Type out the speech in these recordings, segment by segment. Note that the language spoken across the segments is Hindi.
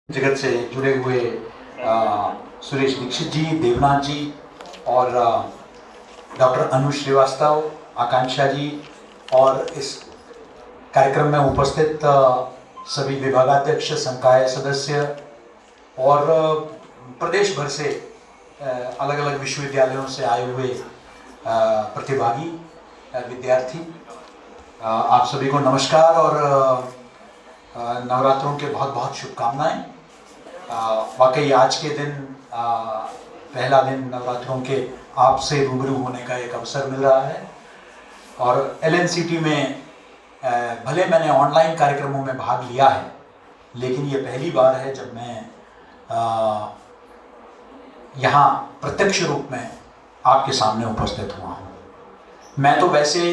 जगत से जुड़े हुए सुरेश दीक्षित जी, देवनाथ जी और डॉक्टर अनु श्रीवास्तव, आकांक्षा जी और इस कार्यक्रम में उपस्थित सभी विभागाध्यक्ष, संकाय सदस्य और प्रदेश भर से अलग अलग विश्वविद्यालयों से आए हुए प्रतिभागी विद्यार्थी, आप सभी को नमस्कार और नवरात्रों के बहुत बहुत शुभकामनाएं। वाकई आज के दिन पहला दिन नवरात्रों के आपसे रूबरू होने का एक अवसर मिल रहा है और एलएनसीटी में भले मैंने ऑनलाइन कार्यक्रमों में भाग लिया है, लेकिन ये पहली बार है जब मैं यहाँ प्रत्यक्ष रूप में आपके सामने उपस्थित हुआ हूँ। मैं तो वैसे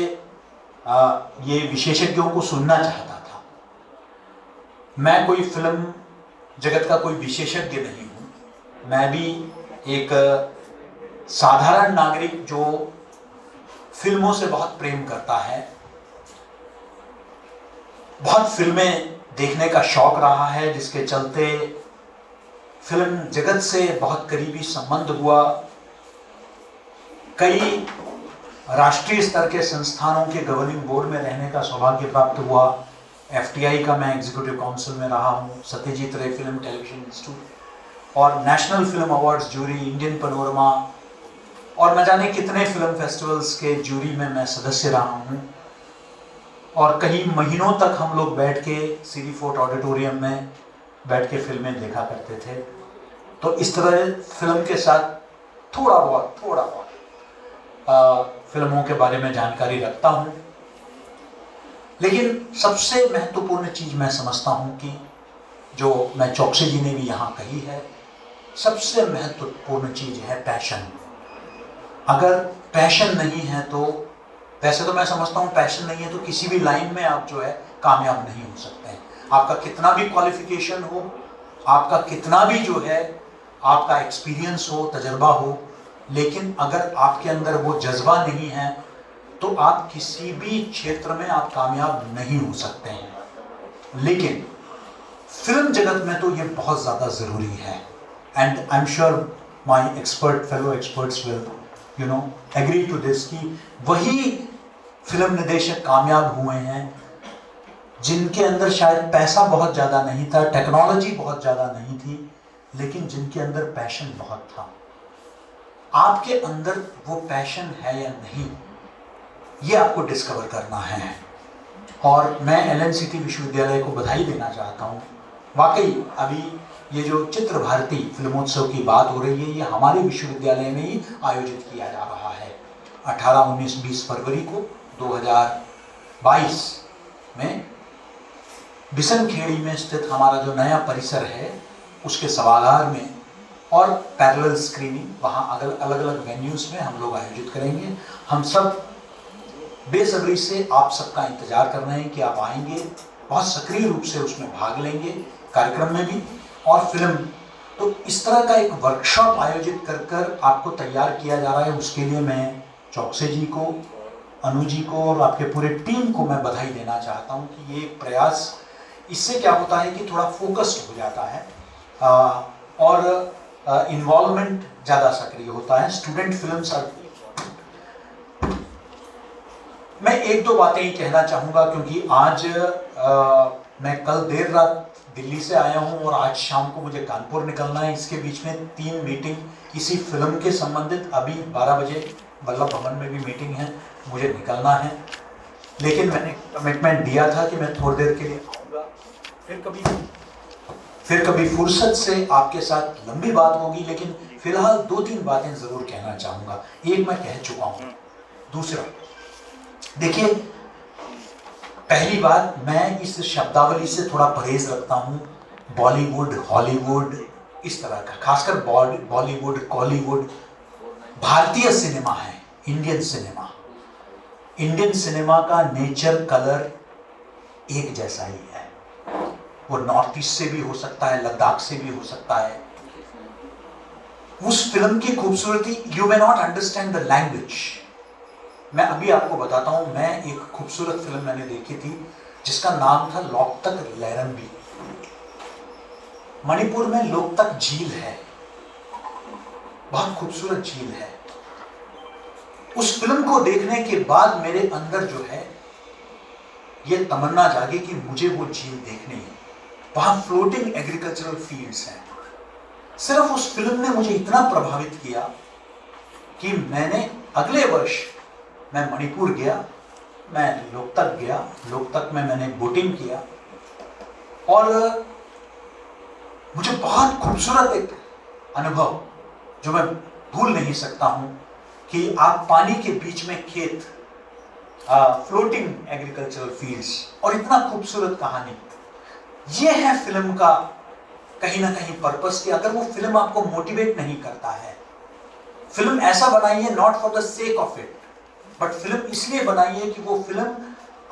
ये विशेषज्ञों को सुनना चाहता था। मैं कोई फिल्म जगत का कोई विशेषज्ञ नहीं हूँ। मैं भी एक साधारण नागरिक जो फिल्मों से बहुत प्रेम करता है, बहुत फिल्में देखने का शौक रहा है, जिसके चलते फिल्म जगत से बहुत करीबी संबंध हुआ। कई राष्ट्रीय स्तर के संस्थानों के गवर्निंग बोर्ड में रहने का सौभाग्य प्राप्त हुआ। एफटीआई का मैं एग्जीक्यूटिव काउंसिल में रहा हूँ, Satyajit Ray film television institute और national film awards jury, Indian panorama और न जाने कितने फिल्म फेस्टिवल्स के जूरी में मैं सदस्य रहा हूँ। और कई महीनों तक हम लोग बैठ के सीरी फोर्ट ऑडिटोरियम में बैठ के फिल्में देखा करते थे। तो इस तरह फिल्म के साथ थोड़ा बहुत फिल्मों के बारे में जानकारी रखता हूँ। लेकिन सबसे महत्वपूर्ण चीज़ मैं समझता हूँ कि जो मैं चौकसी जी ने भी यहाँ कही है, सबसे महत्वपूर्ण चीज़ है पैशन। अगर पैशन नहीं है तो, वैसे तो मैं समझता हूँ पैशन नहीं है तो किसी भी लाइन में आप जो है कामयाब नहीं हो सकते हैं। आपका कितना भी क्वालिफिकेशन हो, आपका कितना भी जो है आपका एक्सपीरियंस हो, तजर्बा हो, लेकिन अगर आपके अंदर वो जज्बा नहीं है तो आप किसी भी क्षेत्र में आप कामयाब नहीं हो सकते हैं। लेकिन फिल्म जगत में तो ये बहुत ज़्यादा ज़रूरी है। And I am sure my fellow experts will agree to this कि वही फिल्म निदेशक कामयाब हुए हैं जिनके अंदर शायद पैसा बहुत ज़्यादा नहीं था, टेक्नोलॉजी बहुत ज़्यादा नहीं थी, लेकिन जिनके अंदर पैशन बहुत था। आपके अंदर वो पैशन है या नहीं, ये आपको डिस्कवर करना है। और मैं एलएनसीटी विश्वविद्यालय को बधाई देना चाहता हूँ। वाकई अभी ये जो चित्र भारती फिल्मोत्सव की बात हो रही है, ये हमारे विश्वविद्यालय में ही आयोजित किया जा रहा है। 18, 19, 20 फरवरी को 2022 में बिसनखेड़ी में स्थित हमारा जो नया परिसर है उसके सभागार में और पैरेलल स्क्रीनिंग वहाँ अलग अलग वेन्यूज़ में हम लोग आयोजित करेंगे। हम सब बेसब्री से आप सबका इंतजार कर रहे हैं कि आप आएंगे, बहुत सक्रिय रूप से उसमें भाग लेंगे कार्यक्रम में भी। और फिल्म तो इस तरह का एक वर्कशॉप आयोजित कर आपको तैयार किया जा रहा है। उसके लिए मैं चौकसे जी को, अनु जी को और आपके पूरे टीम को मैं बधाई देना चाहता हूँ कि ये प्रयास, इससे क्या होता है कि थोड़ा फोकस्ड हो जाता है और इन्वॉल्वमेंट ज़्यादा सक्रिय होता है। स्टूडेंट फिल्म्स मैं एक दो बातें ही कहना चाहूँगा क्योंकि आज मैं कल देर रात दिल्ली से आया हूँ और आज शाम को मुझे कानपुर निकलना है। इसके बीच में 3 मीटिंग इसी फिल्म के संबंधित, अभी 12 बजे वल्लभ भवन में भी मीटिंग है, मुझे निकलना है। लेकिन मैंने कमिटमेंट दिया था कि मैं थोड़ी देर के लिए आऊँगा, फिर कभी फुर्सत से आपके साथ लंबी बात होगी। लेकिन फिलहाल 2-3 बातें ज़रूर कहना चाहूँगा। एक मैं कह चुका हूँ, दूसरा देखिए, पहली बात, मैं इस शब्दावली से थोड़ा परहेज रखता हूँ। बॉलीवुड, हॉलीवुड, इस तरह का, खासकर बॉलीवुड, कॉलीवुड। भारतीय सिनेमा है, इंडियन सिनेमा। इंडियन सिनेमा का नेचर, कलर एक जैसा ही है। वो नॉर्थ ईस्ट से भी हो सकता है, लद्दाख से भी हो सकता है। उस फिल्म की खूबसूरती, you may not understand the language. मैं अभी आपको बताता हूँ, मैं एक खूबसूरत फिल्म मैंने देखी थी जिसका नाम था लौक तक लैरम्बी। मणिपुर में लोकतक झील है, बहुत खूबसूरत झील है। उस फिल्म को देखने के बाद मेरे अंदर जो है ये तमन्ना जागी कि मुझे वो झील देखनी है। वहां फ्लोटिंग एग्रीकल्चरल फील्ड्स हैं। सिर्फ उस फिल्म ने मुझे इतना प्रभावित किया कि मैंने अगले वर्ष मैं मणिपुर गया, मैं लोकतक गया, लोकतक में मैंने बोटिंग किया और मुझे बहुत खूबसूरत एक अनुभव जो मैं भूल नहीं सकता हूं कि आप पानी के बीच में खेत, फ्लोटिंग एग्रीकल्चरल फील्ड्स और इतना खूबसूरत कहानी। ये है फिल्म का कहीं ना कहीं पर्पस कि अगर वो फिल्म आपको मोटिवेट नहीं करता है, फिल्म ऐसा बनाइए not for the sake of it, but film इसलिए बनाइए कि वो फिल्म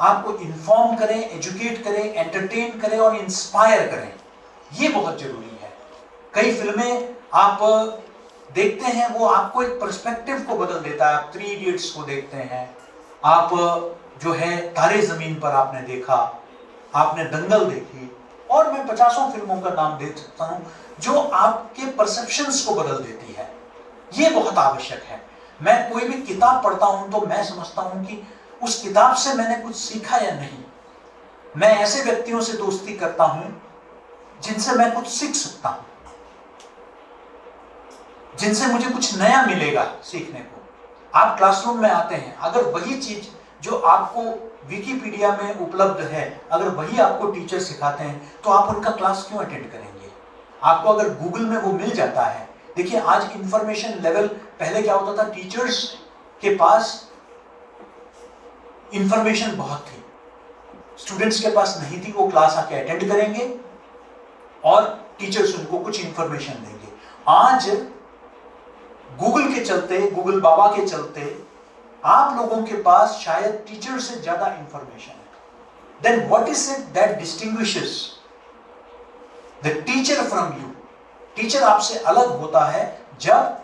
आपको इन्फॉर्म करें, एजुकेट करें, एंटरटेन करें और इंस्पायर करें। ये बहुत जरूरी है। कई फिल्में आप देखते हैं वो आपको एक पर्सपेक्टिव को बदल देता है। आप 3 इडियट्स को देखते हैं, आप जो है तारे जमीन पर आपने देखा, आपने दंगल देखी और मैं 50 फिल्मों का नाम दे सकता हूं जो आपके परसेप्शंस को बदल देती है। ये बहुत आवश्यक है। मैं कोई भी किताब पढ़ता हूं तो मैं समझता हूं कि उस किताब से मैंने कुछ सीखा या नहीं। मैं ऐसे व्यक्तियों से दोस्ती करता हूं जिनसे मैं कुछ सीख सकता हूं, जिनसे मुझे कुछ नया मिलेगा सीखने को। आप क्लासरूम में आते हैं, अगर वही चीज जो आपको विकिपीडिया में उपलब्ध है, अगर वही आपको टीचर सिखाते हैं तो आप उनका क्लास क्यों अटेंड करेंगे? आपको अगर गूगल में वो मिल जाता है। देखिए आज इंफॉर्मेशन लेवल, पहले क्या होता था, टीचर्स के पास इंफॉर्मेशन बहुत थी, स्टूडेंट्स के पास नहीं थी। वो क्लास आके अटेंड करेंगे और टीचर्स उनको कुछ इंफॉर्मेशन देंगे। आज गूगल के चलते, गूगल बाबा के चलते आप लोगों के पास शायद टीचर से ज्यादा इंफॉर्मेशन है। Then what is it that distinguishes the teacher from you? Teacher आपसे अलग होता है जब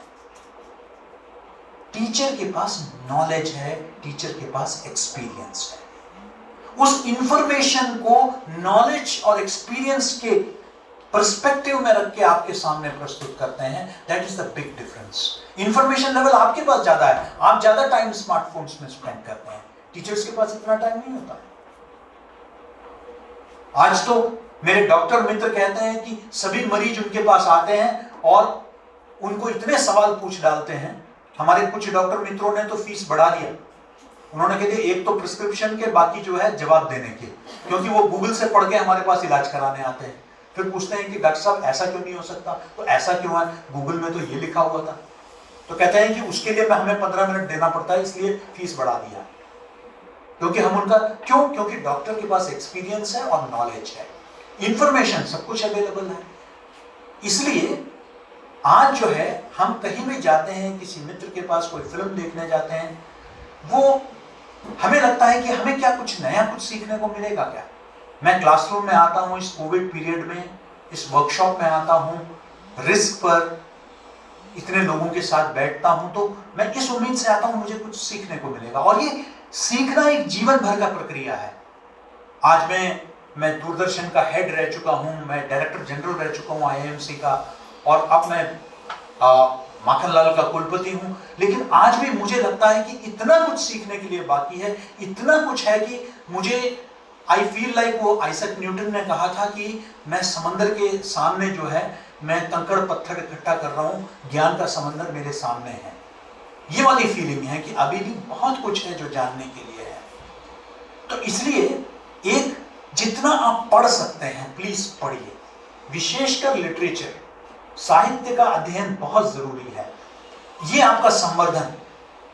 टीचर के पास नॉलेज है, टीचर के पास एक्सपीरियंस है। उस इंफॉर्मेशन को नॉलेज और एक्सपीरियंस के पर्सपेक्टिव में रख के आपके सामने प्रस्तुत करते हैं। That is the big difference. Information level आपके पास ज्यादा है, आप ज्यादा टाइम स्मार्टफोन्स में स्पेंड करते हैं, टीचर्स के पास इतना टाइम नहीं होता। आज तो मेरे डॉक्टर मित्र कहते हैं कि सभी मरीज उनके पास आते हैं और उनको इतने सवाल पूछ डालते हैं। हमारे कुछ डॉक्टर मित्रों ने तो फीस बढ़ा दिया। उन्होंने कह दिया एक तो प्रिस्क्रिप्शन के, बाकी जो है जवाब देने के, क्योंकि वो गूगल से पढ़ के हमारे पास इलाज कराने आते हैं। फिर पूछते हैं कि डॉक्टर साहब ऐसा क्यों नहीं हो सकता, तो ऐसा क्यों है, गूगल में तो ये लिखा हुआ था। तो कहते हैं कि उसके लिए हमें 15 मिनट देना पड़ता है, इसलिए फीस बढ़ा दिया। क्योंकि हम उनका क्यों, क्योंकि डॉक्टर के पास एक्सपीरियंस है और नॉलेज है, इंफॉर्मेशन सब कुछ अवेलेबल है। इसलिए आज जो है हम कहीं भी जाते हैं, किसी मित्र के पास कोई फिल्म देखने जाते हैं, वो हमें लगता है कि हमें क्या कुछ नया कुछ सीखने को मिलेगा क्या। मैं क्लासरूम में आता हूं इस कोविड पीरियड में, इस वर्कशॉप में आता हूं, रिस्क पर इतने लोगों के साथ बैठता हूं, तो मैं इस उम्मीद से आता हूं मुझे कुछ सीखने को मिलेगा। और ये सीखना एक जीवन भर का प्रक्रिया है। आज मैं दूरदर्शन का हेड रह चुका हूं, मैं डायरेक्टर जनरल रह चुका हूं IIMC का, और अब मैं माखनलाल का कुलपति हूं। लेकिन आज भी मुझे लगता है कि इतना कुछ सीखने के लिए बाकी है, इतना कुछ है कि मुझे आई फील लाइक, वो आइजैक न्यूटन ने कहा था कि मैं समंदर के सामने जो है मैं कंकड़ पत्थर इकट्ठा कर रहा हूं, ज्ञान का समंदर मेरे सामने है। ये वाली फीलिंग है कि अभी भी बहुत कुछ है जो जानने के लिए है। तो इसलिए एक जितना आप पढ़ सकते हैं प्लीज पढ़िए, विशेषकर लिटरेचर, साहित्य का अध्ययन बहुत जरूरी है। ये आपका संवर्धन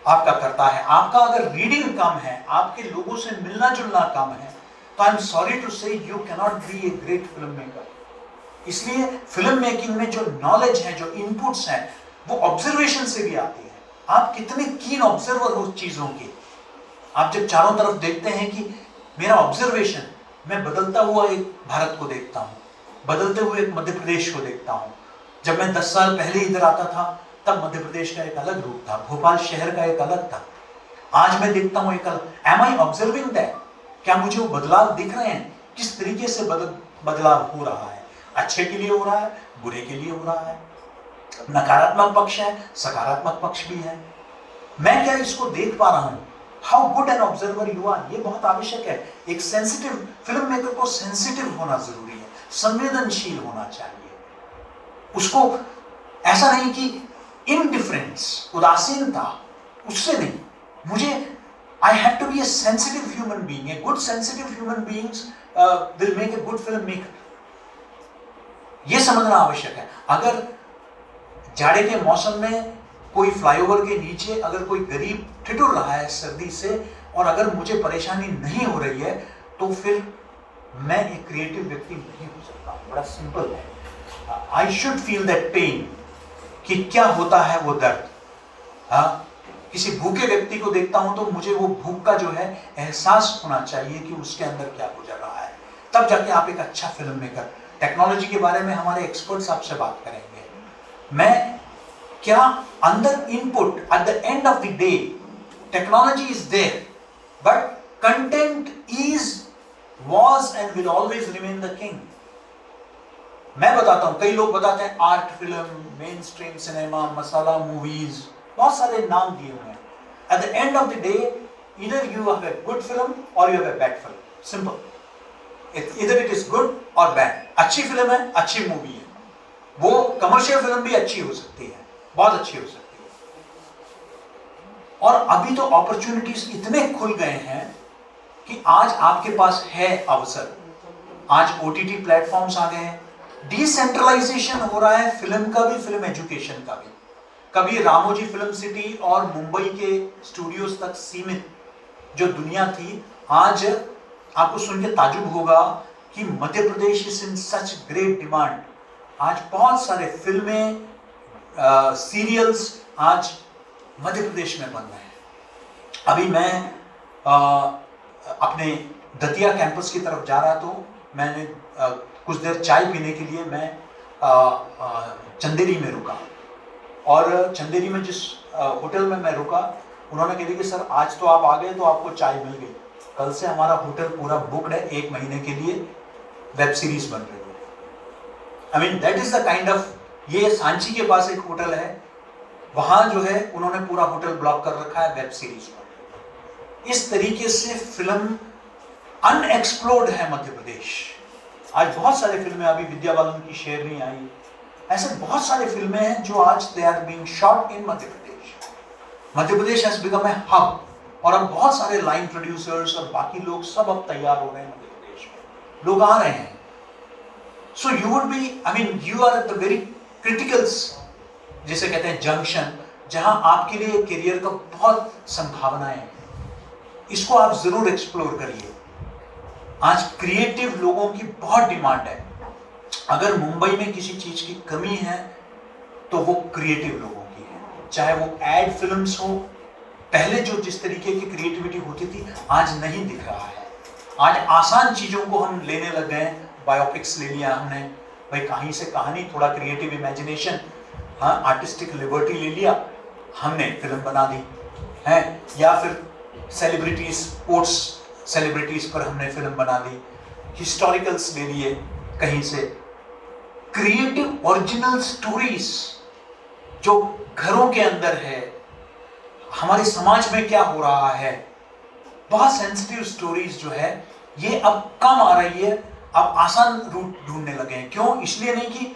आपका करता है। आपका अगर रीडिंग कम है, आपके लोगों से मिलना जुलना कम है, तो आई एम सॉरी टू से you can not be a great film maker. इसलिए फिल्म मेकिंग में जो नॉलेज है, जो इनपुट्स हैं, वो ऑब्जर्वेशन से भी आती है। आप कितने कीन ऑब्जर्वर हो चीजों के। आप जब चारों तरफ देखते हैं कि मेरा ऑब्जर्वेशन, मैं बदलता हुआ एक भारत को देखता हूँ, बदलते हुए एक मध्य प्रदेश को देखता हूँ। जब मैं 10 साल पहले इधर आता था तब मध्य प्रदेश का एक अलग रूप था, भोपाल शहर का एक अलग था। आज मैं देखता हूँ एक अलग। Am I observing that? क्या मुझे वो बदलाव दिख रहे हैं? किस तरीके से बदलाव हो रहा है? अच्छे के लिए हो रहा है, बुरे के लिए हो रहा है, नकारात्मक पक्ष है, सकारात्मक पक्ष भी है। मैं क्या इसको देख पा रहा हूं? How good an observer you are, ये बहुत आवश्यक है। एक सेंसिटिव फिल्म मेकर को सेंसिटिव होना जरूरी है, संवेदनशील होना चाहिए। उसको ऐसा नहीं कि इनडिफरेंस, उदासीनता, उससे नहीं, मुझे I have to be a sensitive human being. A good sensitive human beings will make a good film maker. यह समझना आवश्यक है। अगर जाड़े के मौसम में कोई फ्लाईओवर के नीचे अगर कोई गरीब ठिठुर रहा है सर्दी से, और अगर मुझे परेशानी नहीं हो रही है, तो फिर मैं एक क्रिएटिव व्यक्ति नहीं हो सकता। बड़ा सिंपल है। I should feel that pain, कि क्या होता है वो दर्द। किसी भूखे व्यक्ति को देखता हूं तो मुझे वो भूख का जो है एहसास होना चाहिए कि उसके अंदर क्या गुजर रहा है। तब जाके आप एक अच्छा फिल्म मेकर। टेक्नोलॉजी के बारे में हमारे एक्सपर्ट्स आपसे बात करेंगे। मैं क्या अंदर input, at the end of the day technology is there, but content was and will always remain the king। मैं बताता हूं, कई लोग बताते हैं art film, mainstream cinema, masala movies, बहुत सारे नाम दिए हुए हैं। At the end of the day either you have a good film or you have a bad film, simple। either it is good or bad। अच्छी फिल्म है, अच्छी मूवी है, वो कमर्शियल फिल्म भी अच्छी हो सकती है, बहुत अच्छी हो सकती है। और अभी तो अपॉर्चुनिटीज इतने खुल गए हैं कि आज आपके पास है अवसर। आज ओटीटी प्लेटफॉर्म्स आ गए हैं, डिसेंट्रलाइजेशन हो रहा है फिल्म का भी, फिल्म एजुकेशन का भी। कभी रामोजी फिल्म सिटी और मुंबई के स्टूडियोज तक सीमित जो दुनिया थी, आज आपको सुन के ताजुब होगा कि Madhya Pradesh is in such great demand. आज बहुत सारे फिल्में, सीरियल्स आज मध्य प्रदेश में बन रहे हैं। अभी मैं अपने दतिया कैंपस की तरफ जा रहा, तो मैंने कुछ देर चाय पीने के लिए मैं चंदेरी में रुका, और चंदेरी में जिस होटल में मैं रुका, उन्होंने कह दिया कि सर आज तो आप आ गए तो आपको चाय मिल गई, कल से हमारा होटल पूरा बुकड है, 1 महीने के लिए वेब सीरीज बन रही है। I mean that is the kind of, ये सांची के पास एक होटल है, वहां जो है उन्होंने पूरा होटल ब्लॉक कर रखा है, वेब सीरीज बन रही है। इस तरीके से फिल्म अनएक्सप्लोर्ड है मध्य प्रदेश। आज बहुत सारी फिल्में, अभी विद्या बालन की शेरनी आई, ऐसे बहुत सारी फिल्में हैं जो आज they are being shot in Madhya Pradesh. Madhya Pradesh has become a hub, और अब बहुत सारे लाइन प्रोड्यूसर्स और बाकी लोग सब अब तैयार हो रहे हैं मध्य प्रदेश में, लोग आ रहे हैं। So you would be, I mean you are at the very criticals, जिसे कहते हैं जंक्शन, जहां आपके लिए करियर का बहुत संभावनाएं हैं। इसको आप जरूर एक्सप्लोर करिए। आज क्रिएटिव लोगों की बहुत डिमांड है। अगर मुंबई में किसी चीज की कमी है तो वो क्रिएटिव लोगों की है, चाहे वो एड फिल्म्स हो। पहले जो जिस तरीके की क्रिएटिविटी होती थी, आज नहीं दिख रहा है। आज आसान चीजों को हम लेने लग गए, बायोपिक्स ले लिया हमने, भाई कहीं से कहानी, थोड़ा क्रिएटिव इमेजिनेशन, हाँ आर्टिस्टिक लिबर्टी ले लिया, हमने फिल्म बना दी है। या फिर सेलिब्रिटीज, स्पोर्ट्स सेलिब्रिटीज पर हमने फिल्म बना दी, हिस्टोरिकल्स ले लिए कहीं से। क्रिएटिव ओरिजिनल स्टोरीज जो घरों के अंदर है, हमारे समाज में क्या हो रहा है, बहुत सेंसिटिव स्टोरीज जो है, ये अब कम आ रही है। अब आसान रूट ढूंढने लगे हैं। क्यों? इसलिए नहीं कि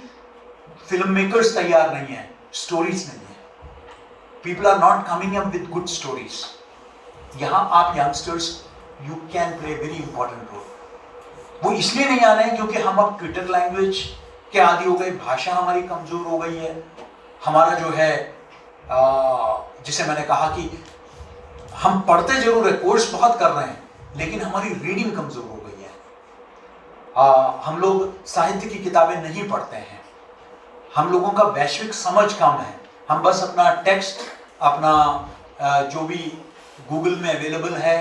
फिल्म मेकर्स तैयार नहीं है, स्टोरीज नहीं है। People are not coming up with good stories. यहां आप youngsters, you can play very important role. वो इसलिए नहीं आ रहे हैं क्योंकि हम अब ट्विटर लैंग्वेज के आदी हो गए, भाषा हमारी कमजोर हो गई है। हमारा जो है जिसे मैंने कहा कि हम पढ़ते जरूर है, कोर्स बहुत कर रहे हैं, लेकिन हमारी रीडिंग कमजोर हो गई है। हम लोग साहित्य की किताबें नहीं पढ़ते हैं, हम लोगों का वैश्विक समझ कम है। हम बस अपना टेक्स्ट, अपना जो भी गूगल में अवेलेबल है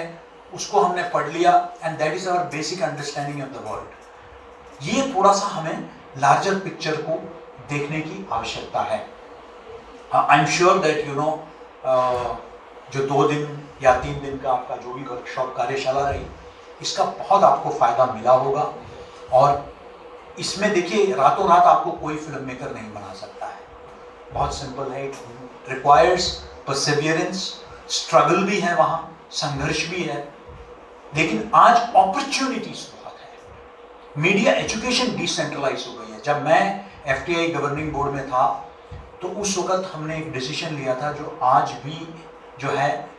उसको हमने पढ़ लिया, and that is our basic understanding of the world. ये थोड़ा सा हमें लार्जर पिक्चर को देखने की आवश्यकता है। आई am sure that you know, जो 2 दिन या 3 दिन का आपका जो भी वर्कशॉप कार्यशाला रही, इसका बहुत आपको फायदा मिला होगा। और इसमें देखिए रातों रात आपको कोई फिल्म मेकर नहीं बना सकता है, बहुत सिंपल है। इट रिक्वायर्स परसेवियरेंस, स्ट्रगल भी है वहाँ, संघर्ष भी है, लेकिन आज अपॉर्चुनिटीज बहुत है। मीडिया एजुकेशन डिसेंट्रलाइज हो गई है। जब मैं FTI गवर्निंग बोर्ड में था तो उस वक्त हमने एक डिसीजन लिया था जो आज भी जो है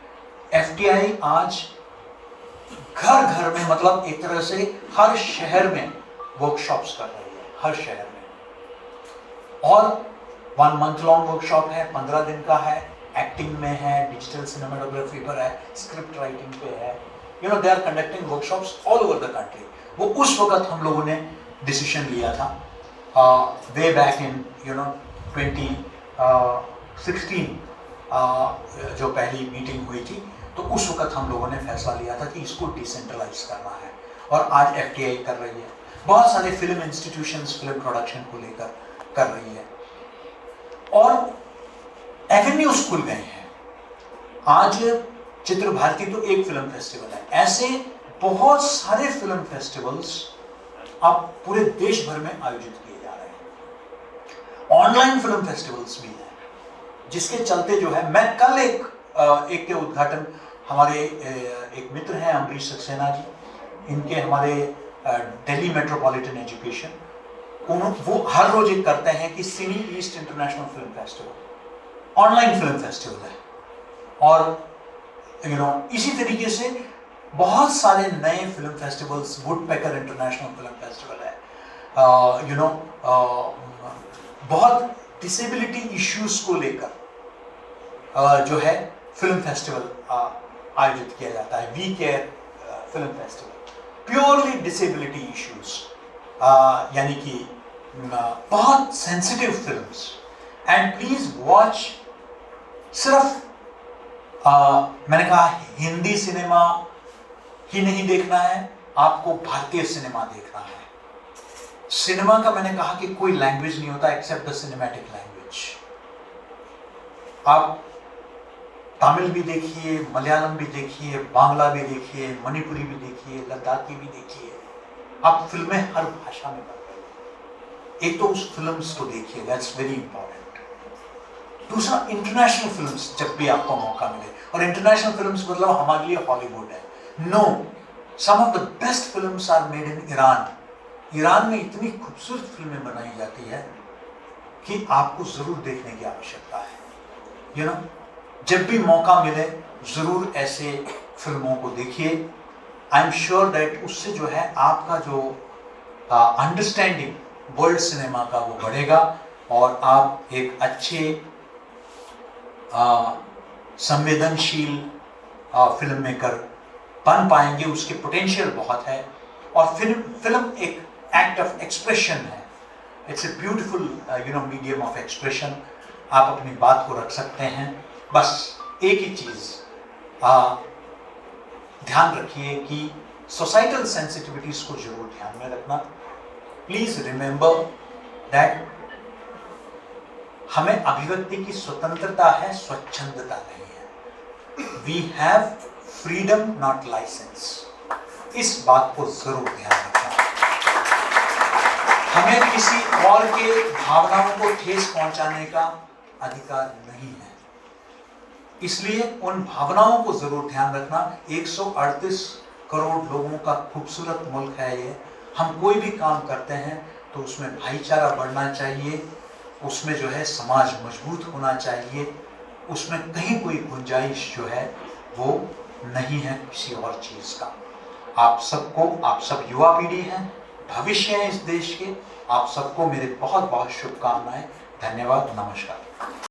FTI आज घर घर में, मतलब एक तरह से हर शहर में वर्कशॉप्स कर रही है, हर शहर में। और 1 मंथ लॉन्ग वर्कशॉप है, 15 दिन का है, एक्टिंग में है, डिजिटल सिनेमाटोग्राफी पर है, स्क्रिप्ट राइटिंग पे है। You know they are conducting workshops all over the country. वो उस वक्त हम लोगों ने डिसीजन लिया था, वे बैक इन 2016 जो पहली मीटिंग हुई थी, तो उस वक्त हम लोगों ने फैसला लिया था कि इसको डिसेंट्रलाइज करना है, और आज FTI कर रही है। बहुत सारे फिल्म इंस्टीट्यूशंस फिल्म प्रोडक्शन को लेकर कर रही है, और एवेन्यूज खुल गए हैं। आज चित्र भारती तो एक फिल्म फेस्टिवल है, ऐसे बहुत सारे फिल्म फेस्टिवल्स अब पूरे देश भर में आयोजित किए जा रहे हैं। ऑनलाइन फिल्म फेस्टिवल्स भी हैं, जिसके चलते जो है, मैं कल एक के उद्घाटन, हमारे एक मित्र हैं अमरीश सक्सेना जी, इनके हमारे दिल्ली मेट्रोपॉलिटन एजुकेशन, वो हर रोज एक करते हैं कि सिनी east international film festival online film festival है। और इसी तरीके से बहुत सारे नए film festivals, woodpecker international film festival है, बहुत डिसेबिलिटी इश्यूज को लेकर जो है फिल्म फेस्टिवल आयोजित किया जाता है, we care film festival, purely disability issues, यानी कि बहुत sensitive films. And please watch, सिर्फ मैंने कहा हिंदी सिनेमा ही नहीं देखना है, आपको भारतीय सिनेमा देखना है। सिनेमा का मैंने कहा कि कोई लैंग्वेज नहीं होता एक्सेप्ट द सिनेमैटिक लैंग्वेज। आप तमिल भी देखिए, मलयालम भी देखिए, बांग्ला भी देखिए, मणिपुरी भी देखिए, लद्दाखी भी देखिए, आप फिल्में हर भाषा में कर रहे हैं। एक तो उस फिल्म्स को देखिए, दैट्स वेरी इंपॉर्टेंट। दूसरा, इंटरनेशनल फिल्म्स जब भी आपको मौका मिले, और इंटरनेशनल फिल्म्स मतलब हमारे लिए हॉलीवुड है, no, some of the best films are made in Iran. Iran में इतनी खूबसूरत फिल्में बनाई जाती है कि आपको जरूर देखने की आवश्यकता है। जब भी मौका मिले जरूर ऐसे फिल्मों को देखिए। आई एम श्योर दैट उससे जो है आपका जो अंडरस्टैंडिंग वर्ल्ड सिनेमा का वो बढ़ेगा, और आप एक अच्छे संवेदनशील फिल्म मेकर बन पाएंगे। उसके पोटेंशियल बहुत है, और फिल्म एक एक्ट ऑफ एक्सप्रेशन है। It's a beautiful medium of expression. आप अपनी बात को रख सकते हैं। बस एक ही चीज ध्यान रखिए कि सोसाइटल सेंसिटिविटीज को जरूर ध्यान में रखना। प्लीज रिमेंबर दैट हमें अभिव्यक्ति की स्वतंत्रता है, स्वच्छंदता नहीं है। We have freedom not licence. इस बात को जरूर ध्यान रखना। हमें किसी और के भावनाओं को ठेस पहुंचाने का अधिकार नहीं है, इसलिए उन भावनाओं को जरूर ध्यान रखना। 138 करोड़ लोगों का खूबसूरत मुल्क है ये। हम कोई भी काम करते हैं तो उसमें भाईचारा बढ़ना चाहिए, उसमें जो है समाज मजबूत होना चाहिए, उसमें कहीं कोई गुंजाइश जो है वो नहीं है किसी और चीज का। आप सब युवा पीढ़ी हैं, भविष्य है इस देश के। आप सबको मेरे बहुत बहुत शुभकामनाएं। धन्यवाद, नमस्कार।